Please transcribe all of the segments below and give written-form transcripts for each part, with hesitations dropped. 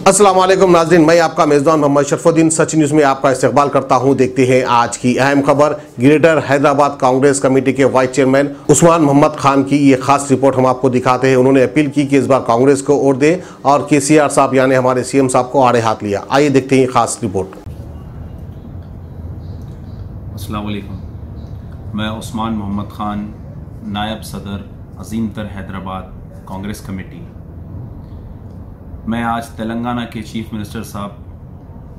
अस्सलाम वालेकुम नाज़रीन, मैं आपका मेज़बान मोहम्मद शरफुद्दीन सच न्यूज़ में आपका इस्तकबाल करता हूं। देखते हैं आज की अहम खबर। ग्रेटर हैदराबाद कांग्रेस कमेटी के वाइस चेयरमैन उस्मान मोहम्मद खान की ये खास रिपोर्ट हम आपको दिखाते हैं। उन्होंने अपील की कि इस बार कांग्रेस को वोट दें और KCR साहब यानी हमारे CM साहब को आड़े हाथ लिया। आइए देखते हैं ये खास रिपोर्ट। अस्सलाम वालेकुम, मैं उस्मान मोहम्मद खान, नायब सदर अजीम तर हैदराबाद कांग्रेस कमेटी। मैं आज तेलंगाना के चीफ मिनिस्टर साहब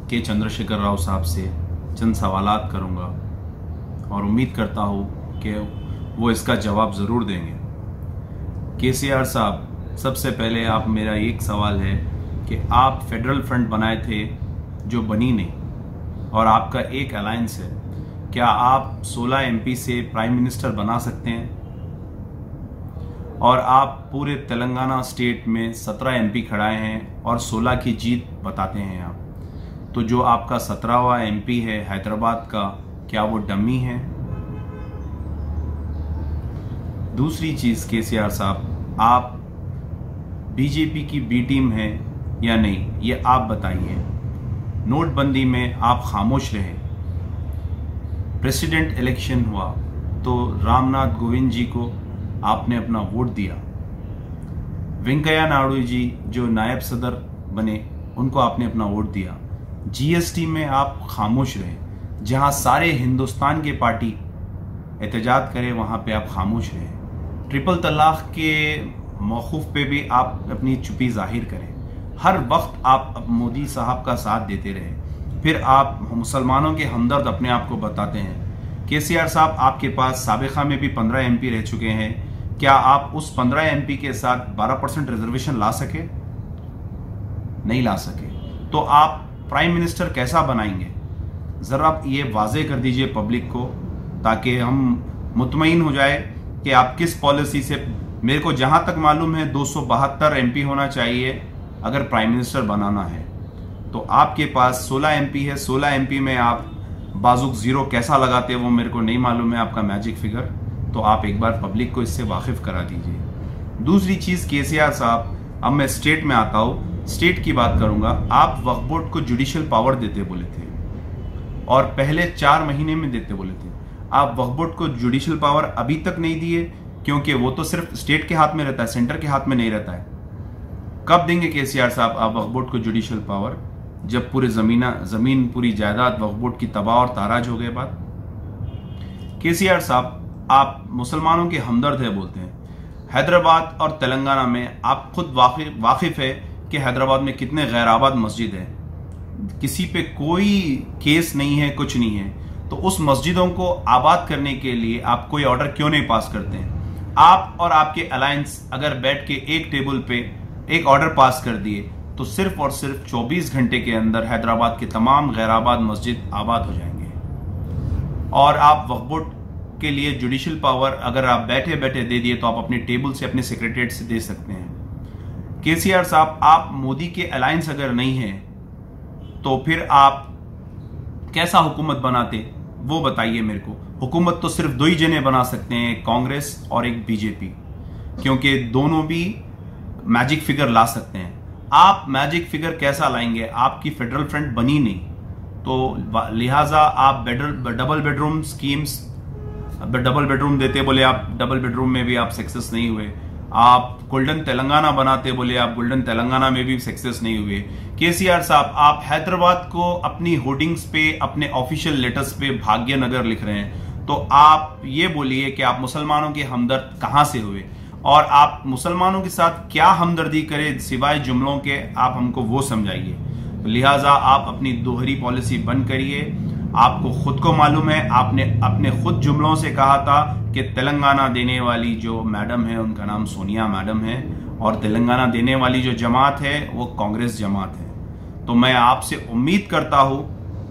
के चंद्रशेखर राव साहब से चंद सवालात करूंगा और उम्मीद करता हूं कि वो इसका जवाब ज़रूर देंगे। KCR साहब, सबसे पहले आप मेरा एक सवाल है कि आप फेडरल फ्रंट बनाए थे जो बनी नहीं और आपका एक अलायंस है, क्या आप 16 MP से प्राइम मिनिस्टर बना सकते हैं? और आप पूरे तेलंगाना स्टेट में 17 MP खड़ाए हैं और 16 की जीत बताते हैं आप, तो जो आपका 17वां MP है हैदराबाद का, क्या वो डमी है? दूसरी चीज़ KCR साहब, आप BJP की B टीम है या नहीं, ये आप बताइए। नोटबंदी में आप खामोश रहे, प्रेसिडेंट इलेक्शन हुआ तो रामनाथ कोविंद जी को आपने अपना वोट दिया, वेंकैया नायडू जी जो नायब सदर बने उनको आपने अपना वोट दिया। GST में आप खामोश रहे, जहां सारे हिंदुस्तान के पार्टी एहतजाज करे वहां पे आप खामोश रहे। ट्रिपल तलाक के मौकूफ पे भी आप अपनी चुप्पी जाहिर करें। हर वक्त आप मोदी साहब का साथ देते रहे, फिर आप मुसलमानों के हमदर्द अपने आप को बताते हैं। KCR साहब, आपके पास साबिका में भी 15 MP रह चुके हैं, क्या आप उस 15 MP के साथ 12% रिजर्वेशन ला सके? नहीं ला सके, तो आप प्राइम मिनिस्टर कैसा बनाएंगे? जरा आप ये वाजे कर दीजिए पब्लिक को, ताकि हम मुतमईन हो जाए कि आप किस पॉलिसी से। मेरे को जहां तक मालूम है 272 MP होना चाहिए अगर प्राइम मिनिस्टर बनाना है, तो आपके पास 16 MP है। 16 MP में आप बाजुक जीरो कैसा लगाते हैं वो मेरे को नहीं मालूम है, आपका मैजिक फिगर, तो आप एक बार पब्लिक को इससे वाकिफ करा दीजिए। दूसरी चीज KCR साहब, अब मैं स्टेट में आता हूं, स्टेट की बात करूंगा। आप वक्फ बोर्ड को जुडिशियल पावर देते बोले थे और पहले 4 महीने में देते बोले थे। आप वक्फ बोर्ड को जुडिशियल पावर अभी तक नहीं दिए, क्योंकि वो तो सिर्फ स्टेट के हाथ में रहता है, सेंटर के हाथ में नहीं रहता है। कब देंगे KCR साहब आप वक्फ बोर्ड को जुडिशियल पावर, जब पूरे जमीन पूरी जायदाद वक्फ बोर्ड की तबाह और ताराज हो गए बात? KCR साहब, आप मुसलमानों के हमदर्द है बोलते हैं। हैदराबाद और तेलंगाना में आप खुद वाकिफ है कि हैदराबाद में कितने गैर आबाद मस्जिद है, किसी पे कोई केस नहीं है, कुछ नहीं है, तो उस मस्जिदों को आबाद करने के लिए आप कोई ऑर्डर क्यों नहीं पास करते हैं? आप और आपके अलायंस अगर बैठ के एक टेबल पे एक ऑर्डर पास कर दिए तो सिर्फ और सिर्फ 24 घंटे के अंदर हैदराबाद के तमाम गैराबाद मस्जिद आबाद हो जाएंगे। और आप वक्फ बोर्ड के लिए जुडिशियल पावर अगर आप बैठे बैठे दे दिए तो आप अपने टेबल से, अपने सेक्रेटरीट से दे सकते हैं। KCR साहब, आप मोदी के अलायंस अगर नहीं है तो फिर आप कैसा हुकूमत बनाते वो बताइए मेरे को। हुकूमत तो सिर्फ 2 ही जने बना सकते हैं, कांग्रेस और एक BJP, क्योंकि दोनों भी मैजिक फिगर ला सकते हैं। आप मैजिक फिगर कैसा लाएंगे? आपकी फेडरल फ्रंट बनी नहीं, तो लिहाजा आप double bedroom schemes, double bedroom देते बोले आप, डबल बेडरूम में भी आप सक्सेस नहीं हुए। आप गोल्डन तेलंगाना बनाते बोले आप, गोल्डन तेलंगाना में भी सक्सेस नहीं हुए। KCR साहब, आप हैदराबाद को अपनी होर्डिंग्स पे, अपने ऑफिशियल लेटर्स पे भाग्यनगर लिख रहे हैं, तो आप ये बोलिए कि आप मुसलमानों के हमदर्द कहां से हुए और आप मुसलमानों के साथ क्या हमदर्दी करें सिवाय जुमलों के, आप हमको वो समझाइए। लिहाजा आप अपनी दोहरी पॉलिसी बंद करिए। आपको खुद को मालूम है, आपने अपने खुद जुमलों से कहा था कि तेलंगाना देने वाली जो मैडम है उनका नाम सोनिया मैडम है और तेलंगाना देने वाली जो जमात है वो कांग्रेस जमात है। तो मैं आपसे उम्मीद करता हूं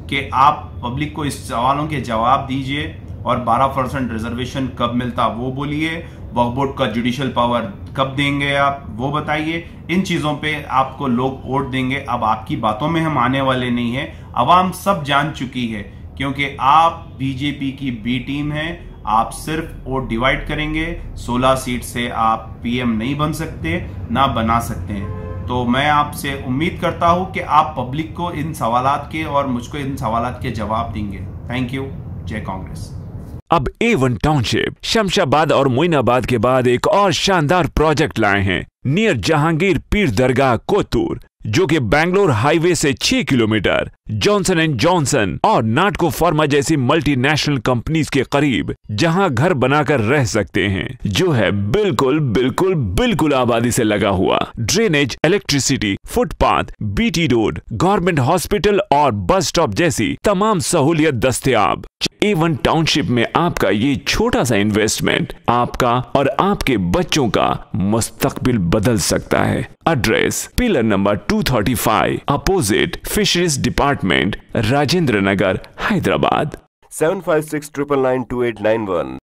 कि आप पब्लिक को इस सवालों के जवाब दीजिए और 12% रिजर्वेशन कब मिलता वो बोलिए। वक्फ बोर्ड का जुडिशियल पावर कब देंगे आप वो बताइए। इन चीजों पे आपको लोग वोट देंगे। अब आपकी बातों में हम आने वाले नहीं है, अवाम सब जान चुकी है, क्योंकि आप BJP की B टीम है। आप सिर्फ वोट डिवाइड करेंगे। 16 सीट से आप PM नहीं बन सकते, ना बना सकते हैं। तो मैं आपसे उम्मीद करता हूं कि आप पब्लिक को इन सवालात के और मुझको इन सवालात के जवाब देंगे। Thank you. जय कांग्रेस। अब A1 टाउनशिप शमशाबाद और मोइनाबाद के बाद एक और शानदार प्रोजेक्ट लाए हैं नियर जहांगीर पीर दरगाह कोतूर, जो कि बैंगलोर हाईवे से 6 किलोमीटर जॉनसन एंड जॉनसन और नाटको फार्मा जैसी मल्टीनेशनल कंपनीज के करीब, जहां घर बनाकर रह सकते हैं, जो है बिल्कुल बिल्कुल बिल्कुल आबादी से लगा हुआ। Drainage, electricity, footpath, BT road, government hospital और बस स्टॉप जैसी तमाम सहूलियत दस्तयाब। A1 टाउनशिप में आपका ये छोटा सा इन्वेस्टमेंट आपका और आपके बच्चों का मुस्तकबिल बदल सकता है। Address pillar number 235 opposite fisheries department, Rajendra Nagar, Hyderabad. 7569992891